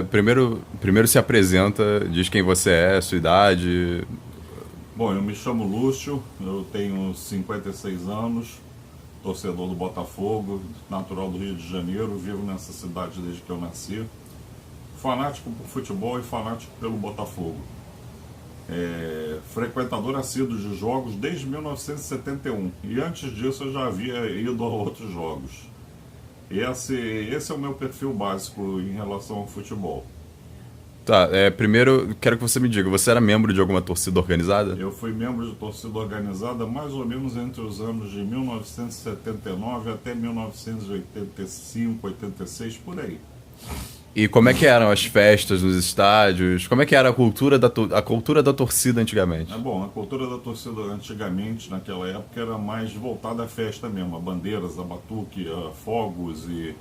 Primeiro se apresenta, diz quem você é, sua idade. Bom, eu me chamo Lúcio, eu tenho 56 anos, torcedor do Botafogo, natural do Rio de Janeiro, vivo nessa cidade desde que eu nasci. Fanático por futebol e fanático pelo Botafogo. Frequentador assíduo de jogos desde 1971 e antes disso eu já havia ido a outros jogos. Esse é o meu perfil básico em relação ao futebol. Tá, primeiro quero que você me diga, você era membro de alguma torcida organizada? Eu fui membro de torcida organizada mais ou menos entre os anos de 1979 até 1985, 86, por aí. E como é que eram as festas nos estádios? Como é que era a cultura da torcida antigamente? Bom, a cultura da torcida antigamente, naquela época, era mais voltada à festa mesmo, a bandeiras, a batuque, a fogos e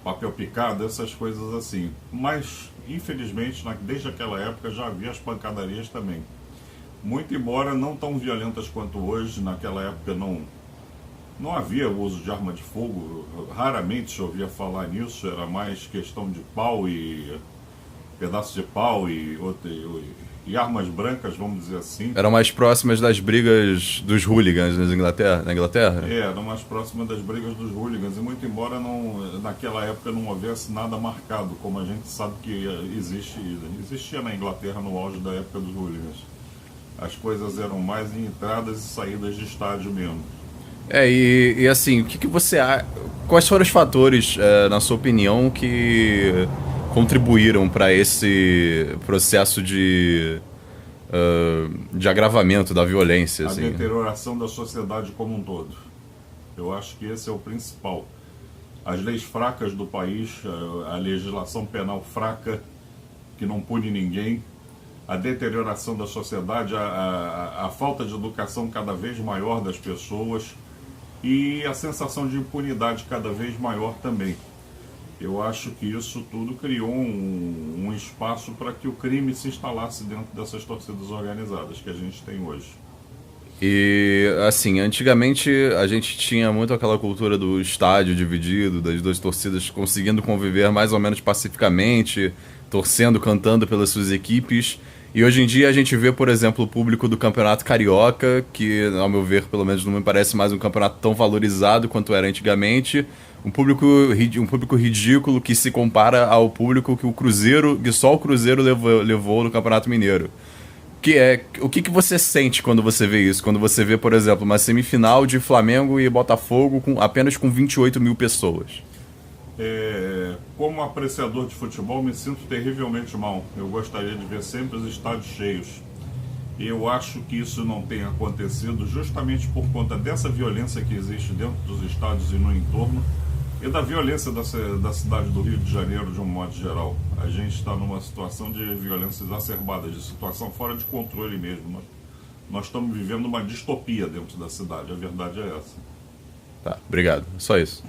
papel picado, essas coisas assim. Mas, infelizmente, desde aquela época já havia as pancadarias também. Muito embora não tão violentas quanto hoje, naquela época não havia o uso de arma de fogo, raramente se ouvia falar nisso, era mais questão de pau e pedaço de pau e armas brancas, vamos dizer assim. Eram mais próximas das brigas dos hooligans na Inglaterra? Eram mais próximas das brigas dos hooligans, e muito embora naquela época não houvesse nada marcado, como a gente sabe que existia na Inglaterra no auge da época dos hooligans. As coisas eram mais em entradas e saídas de estádio mesmo. E assim, o que você acha? Quais foram os fatores, na sua opinião, que contribuíram para esse processo de agravamento da violência? A Assim? deterioração da sociedade como um todo. Eu acho que esse é o principal. As leis fracas do país, a legislação penal fraca, que não pune ninguém, a deterioração da sociedade, a falta de educação cada vez maior das pessoas e a sensação de impunidade cada vez maior também. Eu acho que isso tudo criou um espaço para que o crime se instalasse dentro dessas torcidas organizadas que a gente tem hoje. E assim, antigamente a gente tinha muito aquela cultura do estádio dividido, das duas torcidas conseguindo conviver mais ou menos pacificamente, torcendo, cantando pelas suas equipes. E hoje em dia a gente vê, por exemplo, o público do Campeonato Carioca, que, ao meu ver, pelo menos não me parece mais um campeonato tão valorizado quanto era antigamente. Um público ridículo que se compara ao público que só o Cruzeiro levou no Campeonato Mineiro. O que você sente quando você vê isso? Quando você vê, por exemplo, uma semifinal de Flamengo e Botafogo apenas com 28 mil pessoas? Como apreciador de futebol, me sinto terrivelmente mal. Eu gostaria de ver sempre os estádios cheios. E eu acho que isso não tem acontecido justamente por conta dessa violência que existe dentro dos estádios e no entorno e da violência da cidade do Rio de Janeiro de um modo geral. A gente está numa situação de violência exacerbada, de situação fora de controle mesmo. Nós estamos vivendo uma distopia dentro da cidade, a verdade é essa. Tá, obrigado. Só isso.